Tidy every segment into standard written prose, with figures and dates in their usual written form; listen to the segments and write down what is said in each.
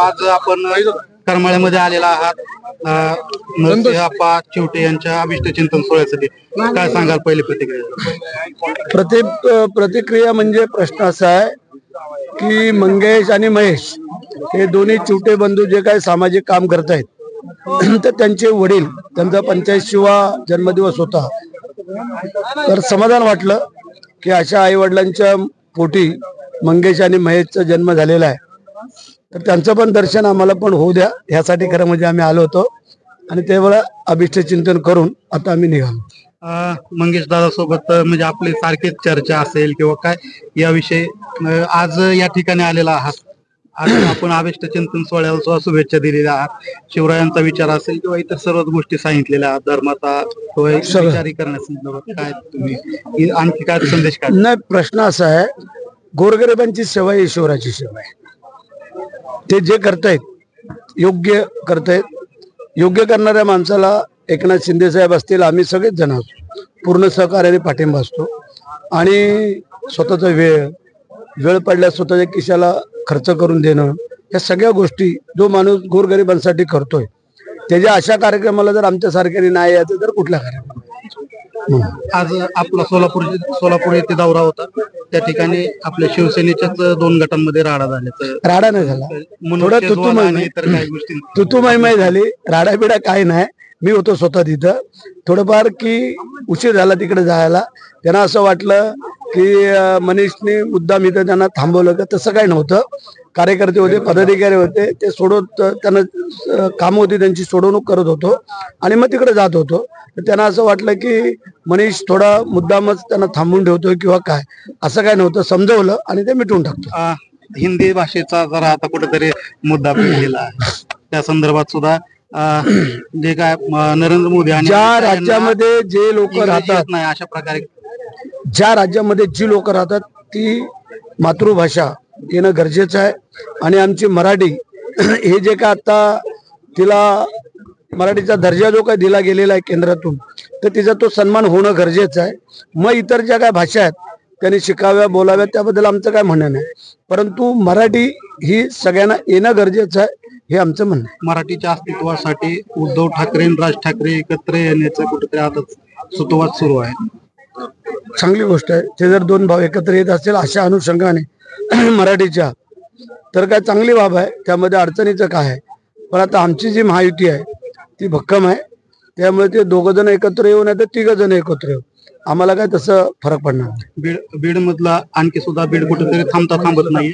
आज आपण करमाळ्यामध्ये आलेला आहात नरसिंहप्पा चिवटे यांच्या अभिष्ट चिंतन सोहळ्यासाठी काय सांगाल पहिली प्रतिक्रिया? प्रतिक्रिया म्हणजे प्रश्न असा आहे की मंगेश आणि महेश हे दोन्ही चिवटे बंधू जे काही सामाजिक काम करतायत तर त्यांचे वडील त्यांचा 85वा जन्मदिवस होता, तर समाधान वाटलं की अशा आई वडिलांच्या पोटी मंगेश आणि महेशचा जन्म झालेला आहे, तर त्यांचं पण दर्शन आम्हाला पण होऊ द्या ह्यासाठी खरं म्हणजे आम्ही आलो होतो आणि त्यावेळेला अभिष्ट चिंतन करून आता आम्ही निघालो. मंगेश दादा सोबत म्हणजे आपली सारखीच चर्चा असेल किंवा काय याविषयी आज या ठिकाणी आलेला आहात. आज आपण अभिष्ट चिंतन सोहळ्याला शुभेच्छा दिलेल्या आहात. शिवरायांचा विचार असेल किंवा इतर सर्वच गोष्टी सांगितलेल्या आहात, धर्माचा विचारी करण्यास काय तुम्ही आणखी काय संदेश काय? नाही, प्रश्न असा आहे, गोरगरिबांची सेवा ही ईश्वराची सेवा आहे. ते जे करतायत योग्य करतायत. योग्य करणाऱ्या माणसाला एकनाथ शिंदे साहेब असतील, आम्ही सगळेच जण असतो, पूर्ण सहकार्याने पाठिंबा असतो आणि स्वतःचा वेळ पडल्यास स्वतःच्या खिशाला खर्च करून देणं, या सगळ्या गोष्टी जो माणूस गोरगरिबांसाठी करतोय त्याच्या अशा कार्यक्रमाला जर आमच्या सारख्याने नाही यायचं तर कुठल्या कार्यक्रम? आज आपला सोलापूर येथे दौरा होता, त्या ठिकाणी आपल्या शिवसेनेच्याच 2 गटांमध्ये राडा राडा नाही झाला, थोडं तुतुमय झाली, राडाबिडा काय नाही. मी होतो स्वतः तिथं, थोडंफार की उशीर झाला तिकडे जायला. त्यांना असं वाटलं की मनीषने मुद्दाम इथं त्यांना थांबवलं का, तसं काही नव्हतं. कार्यकर्ते होते, पदाधिकारी होते, ते त्यांना कामं होती त्यांची सोडवणूक करत होतो आणि मग तिकडे जात होतो. तर त्यांना असं वाटलं की मनीष थोडा मुद्दामच त्यांना थांबून ठेवतोय किंवा काय, असं काय नव्हतं. समजवलं आणि ते मिटवून टाकतो. हिंदी भाषेचा जरा आता कुठेतरी मुद्दा पेटलेला आहे, त्या संदर्भात सुद्धा जे काय नरेंद्र मोदी आणि ज्या राज्यामध्ये जे लोक राहतात नाही अशा प्रकारे, ज्या राज्यामध्ये जी लोक राहतात ती मातृभाषा येणं गरजेचं आहे. आणि आमची मराठी हे जे काय आता तिला मराठीचा दर्जा जो काय दिला गेलेला आहे केंद्रातून, तर तिचा तो सन्मान होणं गरजेचं आहे. मग इतर ज्या काय भाषा आहेत त्यांनी शिकाव्या बोलाव्या त्याबद्दल आमचं काय म्हणणं नाही, परंतु मराठी ही सगळ्यांना येणं गरजेचं आहे हे आमचं म्हणणं आहे. मराठीच्या अस्तित्वासाठी उद्धव ठाकरे आणि राज ठाकरे एकत्र येण्याचं कुठेतरी आता सुतोवाद सुरू आहे. चांगली गोष्ट आहे. ते जर 2 भाव एकत्र येत असेल अशा अनुषंगाने मराठीच्या, तर काय चांगली बाब आहे, त्यामध्ये अडचणीचं काय आहे. पण आता आमची जी महायुती आहे ती भक्कम आहे, त्यामुळे ते 2 जण एकत्र येऊ नाही तर 3 जण एकत्र येऊ, आम्हाला काय तसं फरक पडणार नाही. बीड मधला आणखी सुद्धा बीड कुठेतरी थांबत नाही.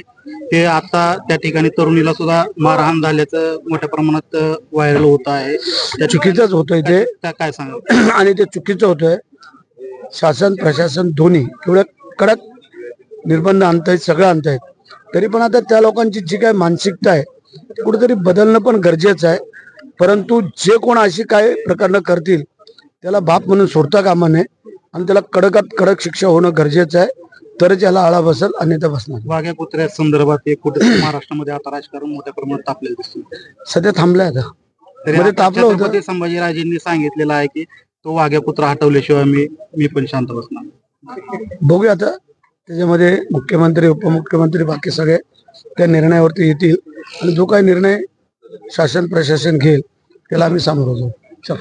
ते आता त्या ठिकाणी तरुणीला सुद्धा मारहाण झाल्याचं मोठ्या प्रमाणात व्हायरल होत आहे. चुकीचंच होतंय ते, काय सांगा? आणि ते चुकीचं होतंय. शासन प्रशासन दोन्ही एवढं कडक निर्बंध आणतायत, सगळं आणतायत, तरी पण आता त्या लोकांची जी काय मानसिकता आहे ती कुठेतरी बदलणं पण गरजेचं आहे. परंतु जे कोण अशी काय प्रकरणं करतील त्याला बाप म्हणून सोडता कामा नये आणि त्याला कडकात कडक शिक्षा होणं गरजेचं आहे, तरच याला आळा बसेल, अन्यथा बसणार. वाघ्या कुत्र्या संदर्भात कुठेतरी महाराष्ट्रामध्ये आता राजकारण मोठ्या प्रमाणात तापलेलं दिसतं. सध्या थांबलंय, आता मध्ये तापलं होतं. संभाजीराजेंनी सांगितलेलं आहे की तो वाघ्या कुत्रा हटवल्याशिवाय मी पण शांत बसणार. बघूया आता, त्याच्यामध्ये मुख्यमंत्री उपमुख्यमंत्री बाकी सगळे त्या निर्णयावरती येतील आणि जो काही निर्णय शासन प्रशासन घेईल त्याला आम्ही सामोरं जाऊ. चल.